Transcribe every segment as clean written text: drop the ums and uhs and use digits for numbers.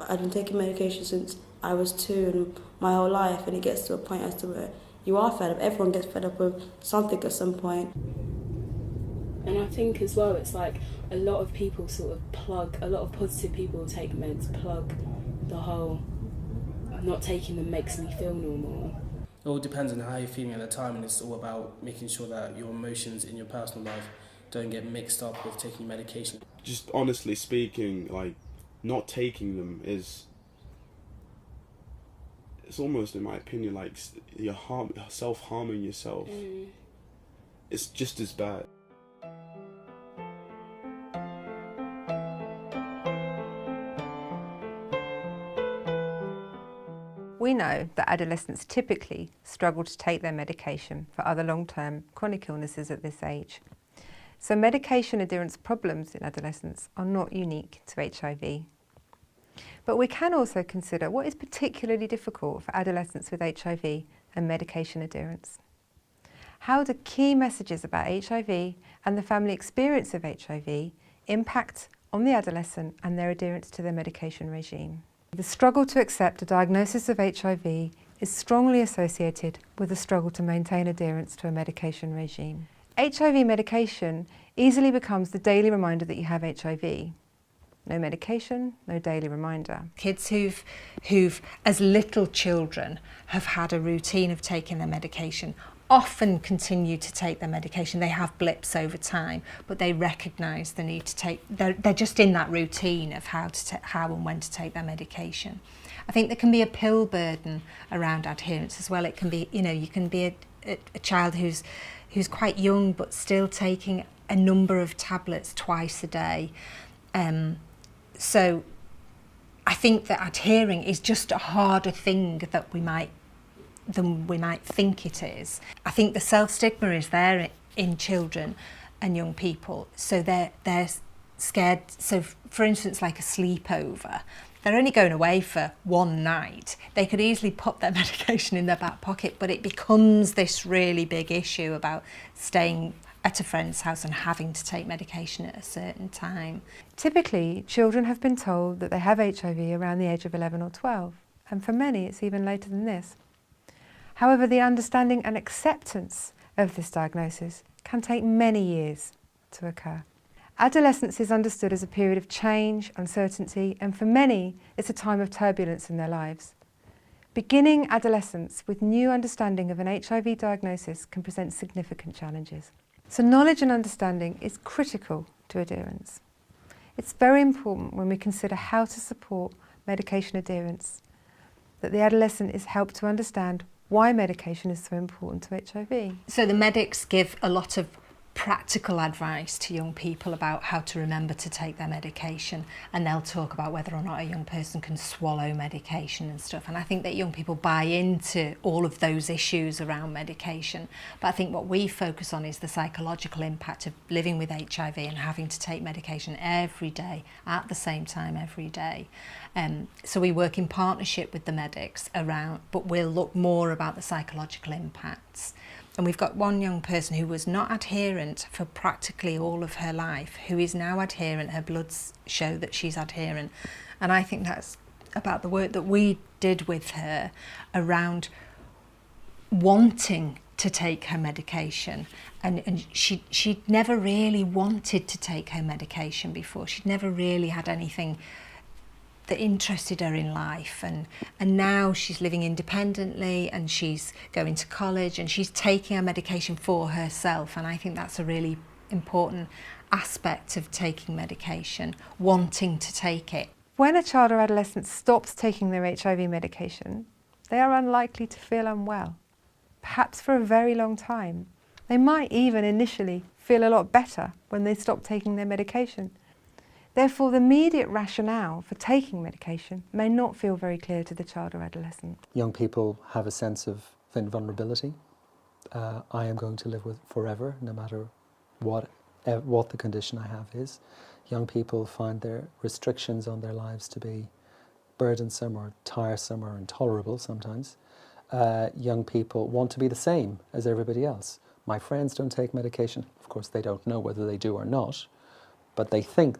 I've been taking medication since I was 2 and my whole life, and it gets to a point as to where you are fed up. Everyone gets fed up with something at some point. And I think as well, it's like a lot of people sort of plug, a lot of positive people who take meds plug the whole not taking them makes me feel normal. It all depends on how you're feeling at the time, and it's all about making sure that your emotions in your personal life don't get mixed up with taking medication. Just honestly speaking, like, not taking them it's almost, in my opinion, like you're self-harming yourself. It's just as bad. We know that adolescents typically struggle to take their medication for other long-term chronic illnesses at this age. So medication adherence problems in adolescents are not unique to HIV. But we can also consider what is particularly difficult for adolescents with HIV and medication adherence. How do key messages about HIV and the family experience of HIV impact on the adolescent and their adherence to their medication regime? The struggle to accept a diagnosis of HIV is strongly associated with the struggle to maintain adherence to a medication regime. HIV medication easily becomes the daily reminder that you have HIV. No medication, no daily reminder. Kids who've as little children have had a routine of taking their medication often continue to take their medication. They have blips over time, but they recognise the need to take, they're just in that routine of how and when to take their medication. I think there can be a pill burden around adherence as well. It can be, you can be a child who's quite young but still taking a number of tablets twice a day. So I think that adhering is just a harder thing than we might think it is. I think the self-stigma is there in children and young people, so they're scared. So for instance, like a sleepover, they're only going away for one night. They could easily put their medication in their back pocket, but it becomes this really big issue about staying at a friend's house and having to take medication at a certain time. Typically, children have been told that they have HIV around the age of 11 or 12, and for many it's even later than this. However, the understanding and acceptance of this diagnosis can take many years to occur. Adolescence is understood as a period of change, uncertainty, and for many, it's a time of turbulence in their lives. Beginning adolescence with new understanding of an HIV diagnosis can present significant challenges. So knowledge and understanding is critical to adherence. It's very important when we consider how to support medication adherence that the adolescent is helped to understand why medication is so important to HIV. So the medics give a lot of practical advice to young people about how to remember to take their medication, and they'll talk about whether or not a young person can swallow medication and stuff, and I think that young people buy into all of those issues around medication. But I think what we focus on is the psychological impact of living with HIV and having to take medication every day at the same time every day. So we work in partnership with the medics around, but we'll look more about the psychological impacts. And we've got one young person who was not adherent for practically all of her life, who is now adherent. Her bloods show that she's adherent. And I think that's about the work that we did with her around wanting to take her medication. And she'd never really wanted to take her medication before. She'd never really had anything that interested her in life, and now she's living independently and she's going to college and she's taking her medication for herself, and I think that's a really important aspect of taking medication, wanting to take it. When a child or adolescent stops taking their HIV medication, they are unlikely to feel unwell, perhaps for a very long time. They might even initially feel a lot better when they stop taking their medication. Therefore, the immediate rationale for taking medication may not feel very clear to the child or adolescent. Young people have a sense of vulnerability. I am going to live with forever, no matter what the condition I have is. Young people find their restrictions on their lives to be burdensome or tiresome or intolerable sometimes. Young people want to be the same as everybody else. My friends don't take medication. Of course, they don't know whether they do or not, but they think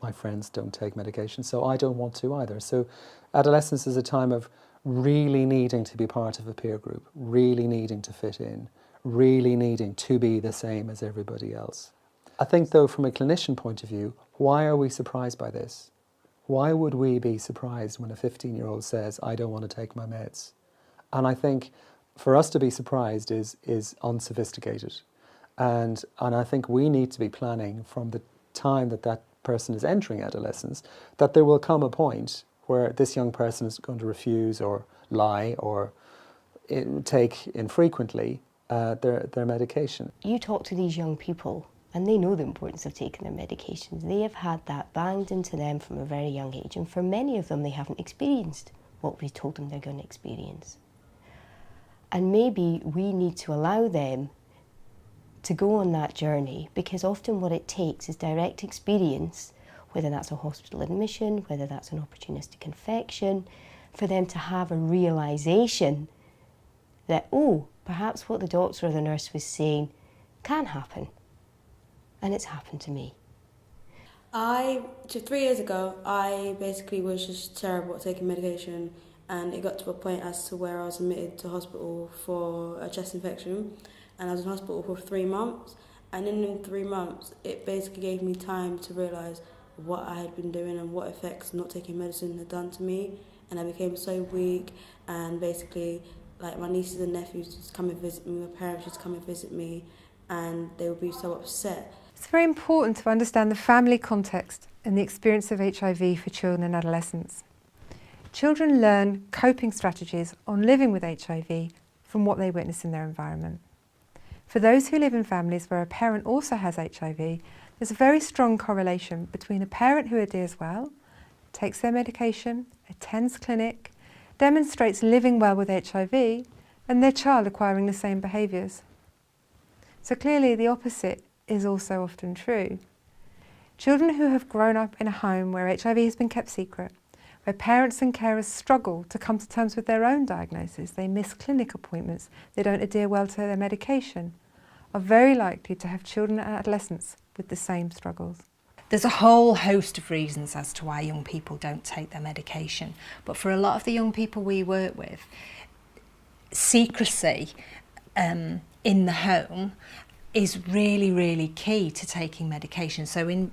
my friends don't take medication, so I don't want to either. So adolescence is a time of really needing to be part of a peer group, really needing to fit in, really needing to be the same as everybody else. I think, though, from a clinician point of view, why are we surprised by this? Why would we be surprised when a 15-year-old says, I don't want to take my meds? And I think for us to be surprised is unsophisticated. And I think we need to be planning from the time that that person is entering adolescence, that there will come a point where this young person is going to refuse or lie or take infrequently their medication. You talk to these young people and they know the importance of taking their medications. They have had that banged into them from a very young age, and for many of them they haven't experienced what we told them they're going to experience. And maybe we need to allow them to go on that journey, because often what it takes is direct experience, whether that's a hospital admission, whether that's an opportunistic infection, for them to have a realisation that, oh, perhaps what the doctor or the nurse was saying can happen. And it's happened to me. 3 years ago, I basically was just terrible at taking medication, and it got to a point as to where I was admitted to hospital for a chest infection, and I was in hospital for 3 months, and in 3 months it basically gave me time to realise what I had been doing and what effects not taking medicine had done to me, and I became so weak, and basically like my nieces and nephews just come and visit me, my parents just come and visit me, and they would be so upset. It's very important to understand the family context and the experience of HIV for children and adolescents. Children learn coping strategies on living with HIV from what they witness in their environment. For those who live in families where a parent also has HIV, there's a very strong correlation between a parent who adheres well, takes their medication, attends clinic, demonstrates living well with HIV, and their child acquiring the same behaviours. So clearly the opposite is also often true. Children who have grown up in a home where HIV has been kept secret, where parents and carers struggle to come to terms with their own diagnosis, they miss clinic appointments, they don't adhere well to their medication, are very likely to have children and adolescents with the same struggles. There's a whole host of reasons as to why young people don't take their medication, but for a lot of the young people we work with, secrecy in the home is really, really key to taking medication. So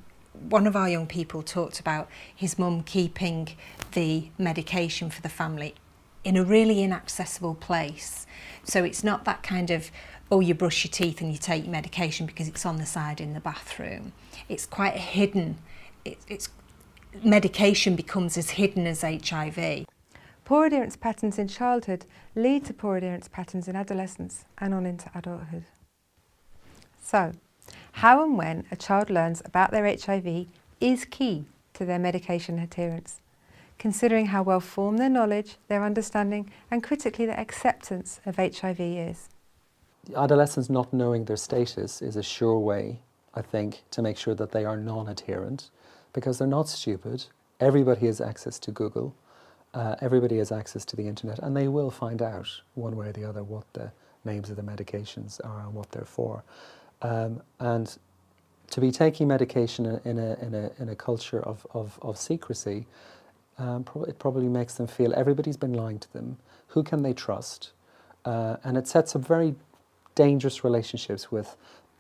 one of our young people talked about his mum keeping the medication for the family in a really inaccessible place. So it's not that kind of, oh, you brush your teeth and you take your medication because it's on the side in the bathroom. It's quite hidden. It's medication becomes as hidden as HIV. Poor adherence patterns in childhood lead to poor adherence patterns in adolescence and on into adulthood. So, how and when a child learns about their HIV is key to their medication adherence, considering how well formed their knowledge, their understanding, and critically their acceptance of HIV is. Adolescents not knowing their status is a sure way, I think, to make sure that they are non-adherent, because they're not stupid. Everybody has access to Google, everybody has access to the internet, and they will find out one way or the other what the names of the medications are and what they're for. And to be taking medication in a culture of secrecy, it probably makes them feel everybody's been lying to them. Who can they trust? And it sets up very dangerous relationships with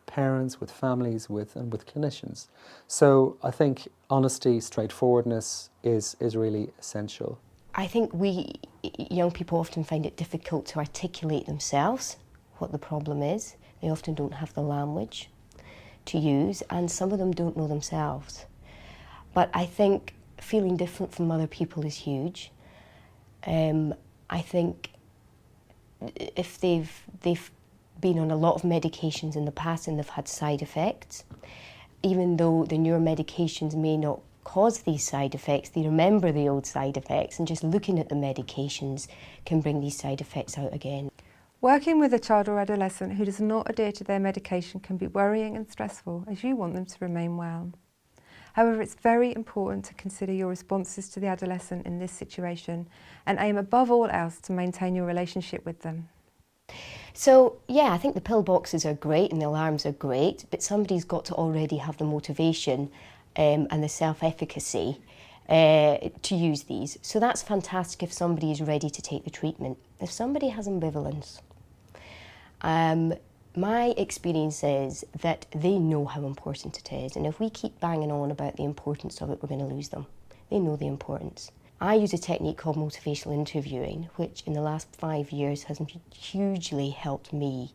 parents, with families, and with clinicians. So I think honesty, straightforwardness is really essential. I think we young people often find it difficult to articulate themselves what the problem is. They often don't have the language to use, and some of them don't know themselves. But I think feeling different from other people is huge. I think if they've been on a lot of medications in the past and they've had side effects, even though the newer medications may not cause these side effects, they remember the old side effects, and just looking at the medications can bring these side effects out again. Working with a child or adolescent who does not adhere to their medication can be worrying and stressful, as you want them to remain well. However, it's very important to consider your responses to the adolescent in this situation and aim above all else to maintain your relationship with them. So yeah, I think the pill boxes are great and the alarms are great, but somebody's got to already have the motivation and the self-efficacy to use these. So that's fantastic if somebody is ready to take the treatment. If somebody has ambivalence, my experience is that they know how important it is, and if we keep banging on about the importance of it, we're going to lose them. They know the importance. I use a technique called motivational interviewing, which in the last 5 years has hugely helped me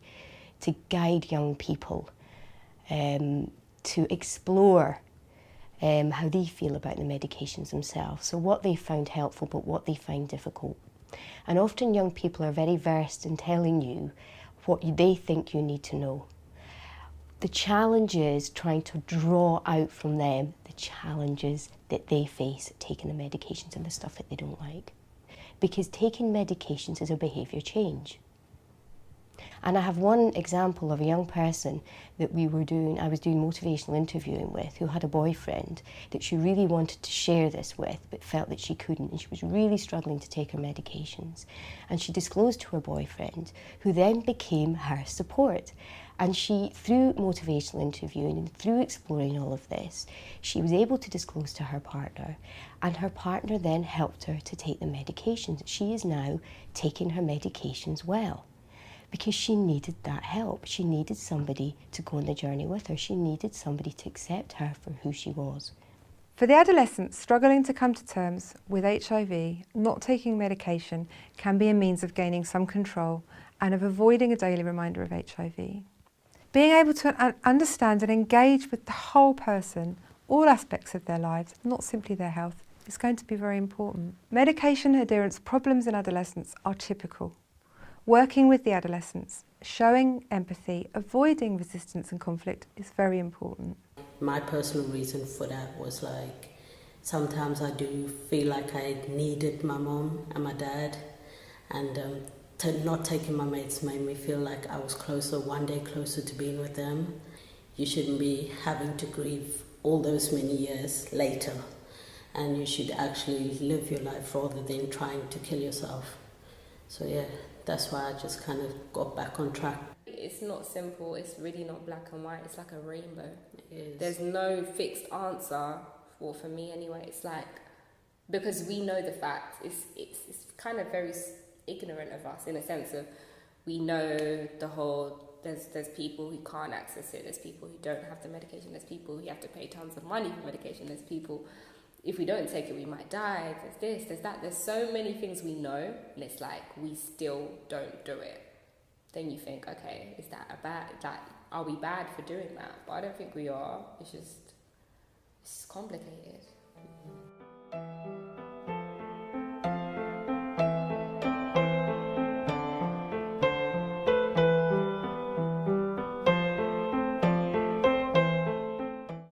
to guide young people to explore how they feel about the medications themselves. So what they found helpful, but what they find difficult. And often young people are very versed in telling you what they think you need to know. The challenge is trying to draw out from them the challenges that they face taking the medications and the stuff that they don't like. Because taking medications is a behaviour change. And I have one example of a young person that I was doing motivational interviewing with, who had a boyfriend that she really wanted to share this with, but felt that she couldn't, and she was really struggling to take her medications. And she disclosed to her boyfriend, who then became her support. And she, through motivational interviewing and through exploring all of this, she was able to disclose to her partner, and her partner then helped her to take the medications. She is now taking her medications well, because she needed that help. She needed somebody to go on the journey with her. She needed somebody to accept her for who she was. For the adolescents struggling to come to terms with HIV, not taking medication can be a means of gaining some control and of avoiding a daily reminder of HIV. Being able to understand and engage with the whole person, all aspects of their lives, not simply their health, is going to be very important. Medication adherence problems in adolescence are typical. Working with the adolescents, showing empathy, avoiding resistance and conflict is very important. My personal reason for that was like, sometimes I do feel like I needed my mom and my dad, and not taking my meds made me feel like I was closer, one day closer to being with them. You shouldn't be having to grieve all those many years later, and you should actually live your life rather than trying to kill yourself. So yeah, that's why I just kind of got back on track. It's not simple, it's really not black and white, it's like a rainbow. There's no fixed answer, or for me anyway. It's like, because we know the facts, it's kind of very ignorant of us, in a sense of, we know the whole, there's people who can't access it, there's people who don't have the medication, there's people who have to pay tons of money for medication, there's people, if we don't take it we might die, there's this, there's that, there's so many things we know, and it's like we still don't do it. Then you think, okay, is that are we bad for doing that? But I don't think we are. It's complicated.